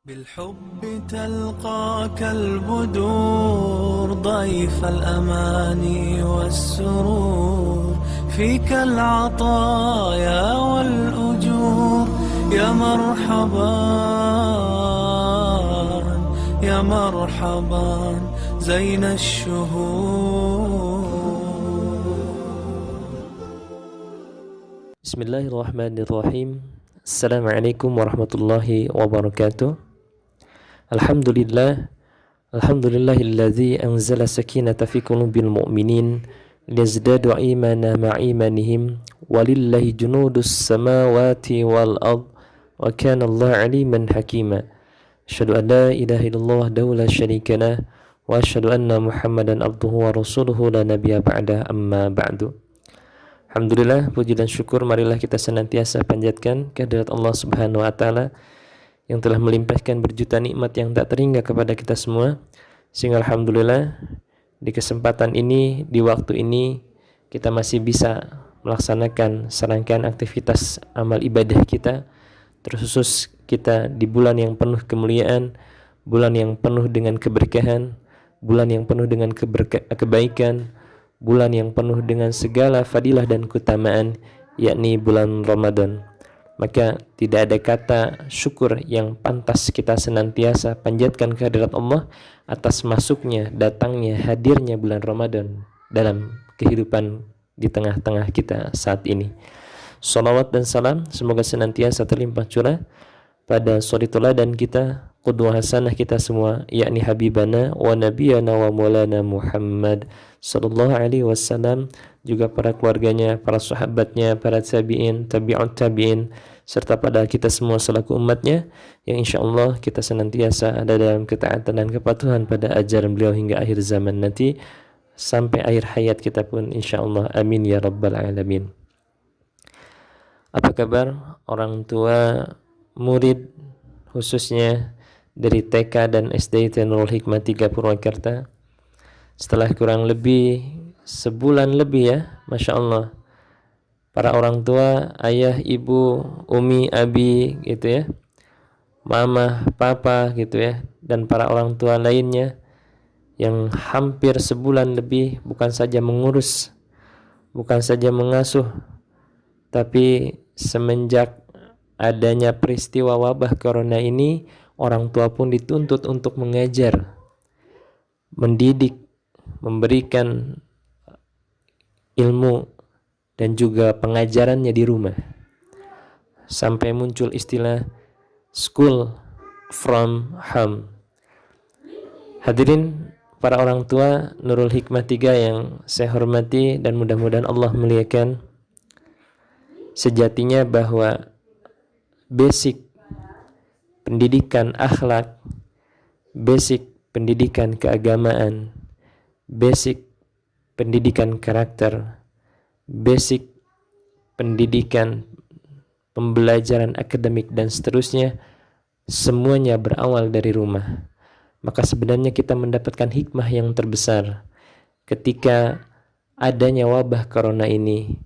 بالحب تلقاك البدور ضيف الأماني والسرور فيك العطايا والأجور يا مرحبا يا مرحبا زين الشهور. Bismillahirrahmanirrahim. Assalamualaikum warahmatullahi wabarakatuh. Alhamdulillahilladzi anzala sakinata fi qulubil mu'minin liyazdadu imana ma'imanihim walillahi junudus samawati wal ard wa kana Allah aliman hakima. Asyhadu an la ilaha illallah wahdahu la syarika lah wa asyhadu anna Muhammadan abduhu wa rasuluhu la nabiyya ba'da amma ba'du. Alhamdulillah, puji dan syukur marilah kita senantiasa panjatkan kehadirat Allah Subhanahu wa taala yang telah melimpahkan berjuta nikmat yang tak terhingga kepada kita semua. Sehingga alhamdulillah di kesempatan ini, di waktu ini kita masih bisa melaksanakan serangkaian aktivitas amal ibadah kita, terkhusus kita di bulan yang penuh kemuliaan, bulan yang penuh dengan keberkahan, bulan yang penuh dengan kebaikan, bulan yang penuh dengan segala fadilah dan keutamaan, yakni bulan Ramadan. Maka tidak ada kata syukur yang pantas kita senantiasa panjatkan kehadirat Allah atas masuknya, datangnya, hadirnya bulan Ramadan dalam kehidupan di tengah-tengah kita saat ini. Salawat dan salam semoga senantiasa terlimpah curah pada suri teladan kita, qudwah hasanah kita semua, yakni habibana wa nabiyana wa maulana Muhammad sallallahu alaihi wasallam, juga para keluarganya, para sahabatnya, para tabi'in, tabi'ut tabi'in, serta pada kita semua selaku umatnya yang insyaallah kita senantiasa ada dalam ketaatan dan kepatuhan pada ajaran beliau hingga akhir zaman nanti sampai akhir hayat kita pun insyaallah. Amin ya rabbal alamin. Apa kabar orang tua, murid khususnya dari TK dan SD Nurul Hikmah 3 Purwakarta? Setelah kurang lebih sebulan lebih ya, Masya Allah, para orang tua, ayah, ibu, umi, abi gitu ya, mama, papa gitu ya, dan para orang tua lainnya yang hampir sebulan lebih bukan saja mengurus, bukan saja mengasuh, tapi semenjak adanya peristiwa wabah corona ini, orang tua pun dituntut untuk mengajar, mendidik, memberikan ilmu dan juga pengajarannya di rumah. Sampai muncul istilah school from home. Hadirin para orang tua Nurul Hikmah 3 yang saya hormati dan mudah-mudahan Allah muliakan, sejatinya bahwa basic pendidikan akhlak, basic pendidikan keagamaan, basic pendidikan karakter, basic pendidikan pembelajaran akademik dan seterusnya, semuanya berawal dari rumah. Maka sebenarnya kita mendapatkan hikmah yang terbesar ketika adanya wabah corona ini.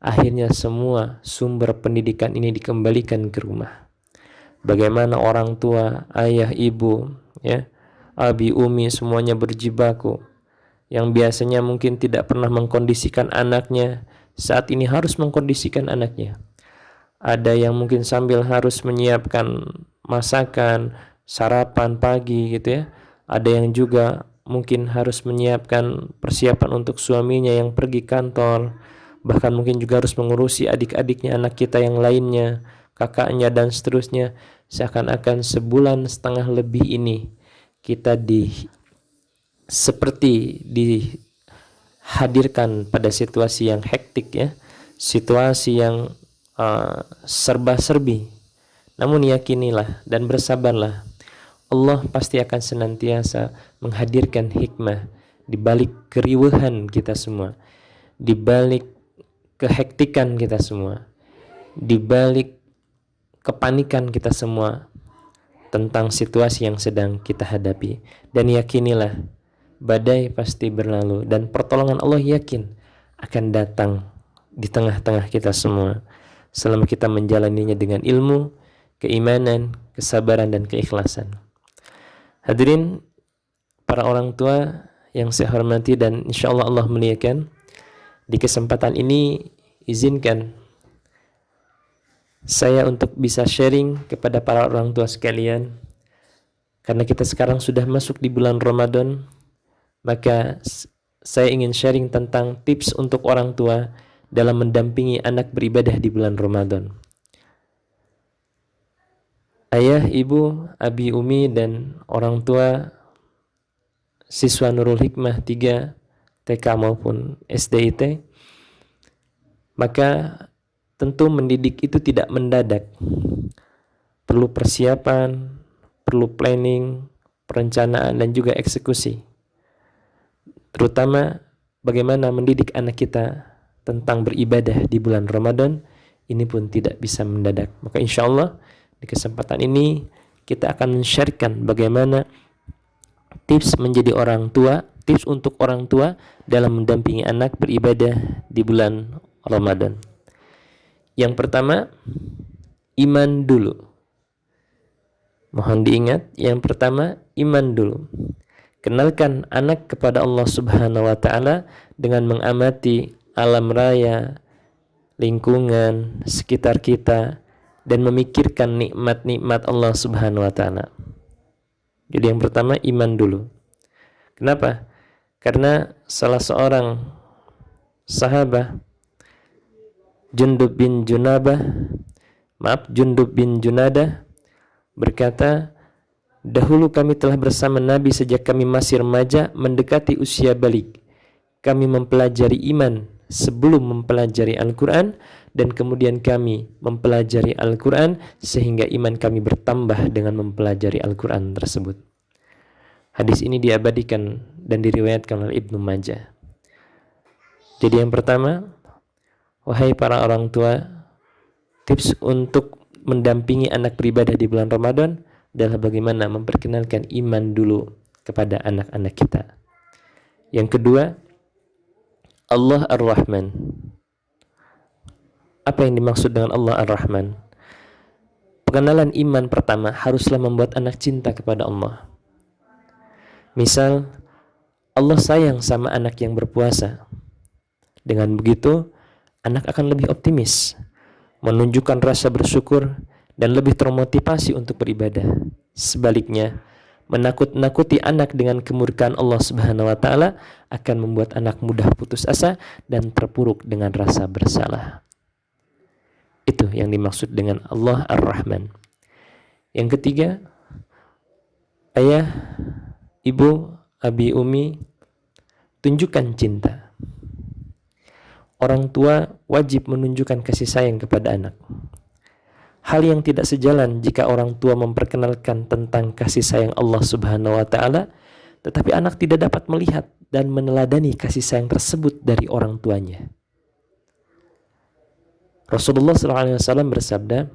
Akhirnya semua sumber pendidikan ini dikembalikan ke rumah. Bagaimana orang tua, ayah, ibu, ya, abi, umi semuanya berjibaku, yang biasanya mungkin tidak pernah mengkondisikan anaknya, saat ini harus mengkondisikan anaknya. Ada yang mungkin sambil harus menyiapkan masakan, sarapan pagi gitu ya. Ada yang juga mungkin harus menyiapkan persiapan untuk suaminya yang pergi kantor. Bahkan mungkin juga harus mengurusi adik-adiknya, anak kita yang lainnya, kakaknya dan seterusnya. Seakan-akan sebulan setengah lebih ini kita seperti dihadirkan pada situasi yang hektik ya, situasi yang serba-serbi. Namun yakinilah dan bersabarlah, Allah pasti akan senantiasa menghadirkan hikmah di balik keriuhan kita semua, di balik kehektikan kita semua, di balik kepanikan kita semua tentang situasi yang sedang kita hadapi. Dan yakinilah, badai pasti berlalu dan pertolongan Allah yakin akan datang di tengah-tengah kita semua selama kita menjalaninya dengan ilmu, keimanan, kesabaran, dan keikhlasan. Hadirin para orang tua yang saya hormati dan insya Allah Allah muliakan, di kesempatan ini izinkan saya untuk bisa sharing kepada para orang tua sekalian. Karena kita sekarang sudah masuk di bulan Ramadan, maka saya ingin sharing tentang tips untuk orang tua dalam mendampingi anak beribadah di bulan Ramadan. Ayah, ibu, abi, umi, dan orang tua siswa Nurul Hikmah 3 TK maupun SDIT, maka tentu mendidik itu tidak mendadak. Perlu persiapan, perlu planning, perencanaan, dan juga eksekusi. Terutama bagaimana mendidik anak kita tentang beribadah di bulan Ramadan, ini pun tidak bisa mendadak. Maka insya Allah di kesempatan ini kita akan men-sharekan bagaimana tips menjadi orang tua, tips untuk orang tua dalam mendampingi anak beribadah di bulan Ramadan. Yang pertama, iman dulu. Mohon diingat, yang pertama, iman dulu. Kenalkan anak kepada Allah Subhanahu wa Ta'ala dengan mengamati alam raya, lingkungan sekitar kita, dan memikirkan nikmat-nikmat Allah Subhanahu wa Ta'ala. Jadi yang pertama, iman dulu. Kenapa? Karena salah seorang sahabat Jundub bin Junadah berkata, dahulu kami telah bersama Nabi sejak kami masih remaja mendekati usia balik. Kami mempelajari iman sebelum mempelajari Al-Quran, dan kemudian kami mempelajari Al-Quran sehingga iman kami bertambah dengan mempelajari Al-Quran tersebut. Hadis ini diabadikan dan diriwayatkan oleh Ibnu Majah. Jadi yang pertama, wahai para orang tua, tips untuk mendampingi anak beribadah di bulan Ramadan adalah bagaimana memperkenalkan iman dulu kepada anak-anak kita. Yang kedua, Allah Ar-Rahman. Apa yang dimaksud dengan Allah Ar-Rahman? Pengenalan iman pertama haruslah membuat anak cinta kepada Allah. Misal, Allah sayang sama anak yang berpuasa. Dengan begitu, anak akan lebih optimis, menunjukkan rasa bersyukur, dan lebih termotivasi untuk beribadah. Sebaliknya, menakut-nakuti anak dengan kemurkaan Allah Subhanahu wa Ta'ala akan membuat anak mudah putus asa dan terpuruk dengan rasa bersalah. Itu yang dimaksud dengan Allah Ar-Rahman. Yang ketiga, ayah, ibu, abi, umi, tunjukkan cinta. Orang tua wajib menunjukkan kasih sayang kepada anak. Hal yang tidak sejalan jika orang tua memperkenalkan tentang kasih sayang Allah Subhanahu wa Ta'ala, tetapi anak tidak dapat melihat dan meneladani kasih sayang tersebut dari orang tuanya. Rasulullah SAW bersabda,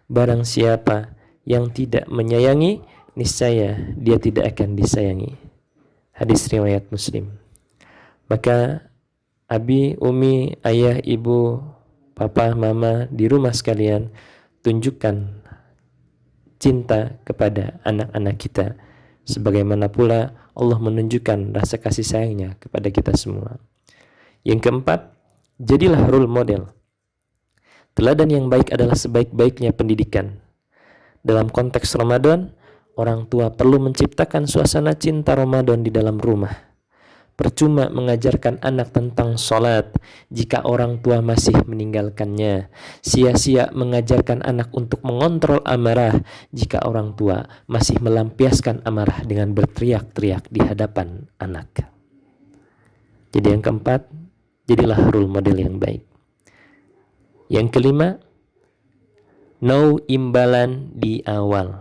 barang siapa yang tidak menyayangi, niscaya dia tidak akan disayangi. Hadis riwayat Muslim. Maka abi, umi, ayah, ibu, papa, mama di rumah sekalian, tunjukkan cinta kepada anak-anak kita. Sebagaimana pula Allah menunjukkan rasa kasih sayangnya kepada kita semua. Yang keempat, jadilah role model. Teladan yang baik adalah sebaik-baiknya pendidikan. Dalam konteks Ramadan, orang tua perlu menciptakan suasana cinta Ramadan di dalam rumah. Percuma mengajarkan anak tentang sholat jika orang tua masih meninggalkannya. Sia-sia mengajarkan anak untuk mengontrol amarah jika orang tua masih melampiaskan amarah dengan berteriak-teriak di hadapan anak. Jadi yang keempat, jadilah role model yang baik. Yang kelima, know imbalan di awal.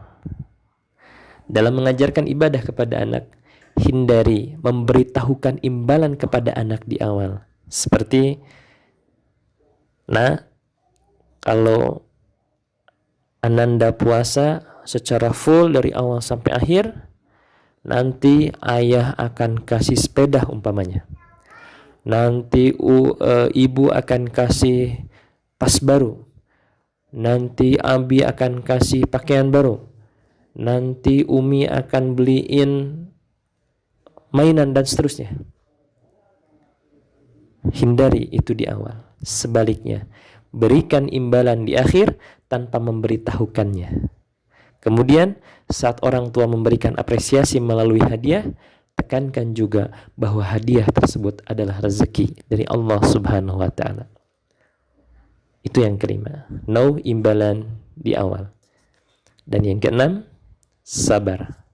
Dalam mengajarkan ibadah kepada anak, hindari memberitahukan imbalan kepada anak di awal. Seperti, nah, kalau Ananda puasa secara full dari awal sampai akhir, nanti ayah akan kasih sepeda umpamanya. Nanti ibu akan kasih tas baru. nanti Abi akan kasih pakaian baru, nanti Umi akan beliin mainan dan seterusnya. Hindari itu di awal. Sebaliknya, berikan imbalan di akhir tanpa memberitahukannya. Kemudian saat orang tua memberikan apresiasi melalui hadiah, tekankan juga bahwa hadiah tersebut adalah rezeki dari Allah Subhanahu wa Ta'ala. Itu yang kelima, no imbalan di awal. Dan yang keenam, sabar.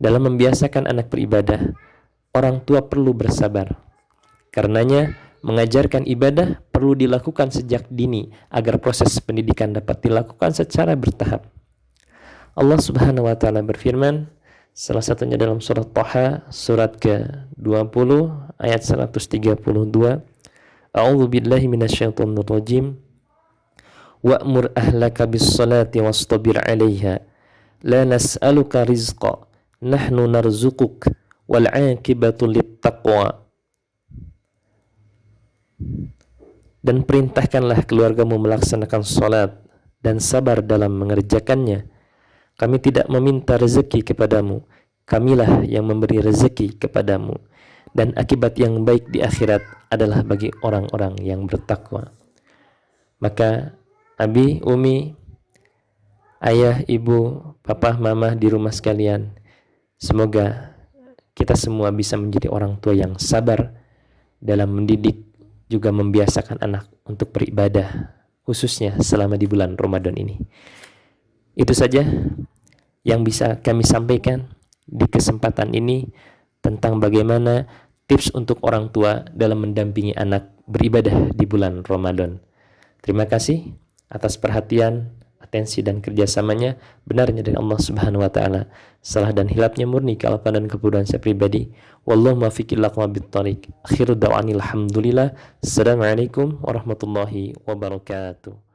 Dalam membiasakan anak beribadah, orang tua perlu bersabar. Karenanya, mengajarkan ibadah perlu dilakukan sejak dini agar proses pendidikan dapat dilakukan secara bertahap. Allah Subhanahu wa Ta'ala berfirman, salah satunya dalam surat Thaha, surat ke-20 ayat 132, A'udzu billahi minasyaitonir rajim. Wa'mur ahlaka bis-salati wastabir 'alaiha. La nas'aluka rizqa, nahnu narzuquk wal 'aqibatu lit-taqwa. Dan perintahkanlah keluargamu melaksanakan salat dan sabar dalam mengerjakannya. Kami tidak meminta rezeki kepadamu, kamilah yang memberi rezeki kepadamu, dan akibat yang baik di akhirat adalah bagi orang-orang yang bertakwa. Maka Abi, Umi, ayah, ibu, papa, mama di rumah sekalian, semoga kita semua bisa menjadi orang tua yang sabar dalam mendidik, juga membiasakan anak untuk beribadah, khususnya selama di bulan Ramadan ini. Itu saja yang bisa kami sampaikan di kesempatan ini tentang bagaimana tips untuk orang tua dalam mendampingi anak beribadah di bulan Ramadan. Terima kasih atas perhatian, atensi dan kerjasamanya. Benarnya dari Allah Subhanahu wa Ta'ala, salah dan hilapnya murni kealpaan dan kebodohan saya pribadi. Wallahu muwaffiq ila aqwamit thoriq. Akhiru da'wani alhamdulillah. Assalamualaikum warahmatullahi wabarakatuh.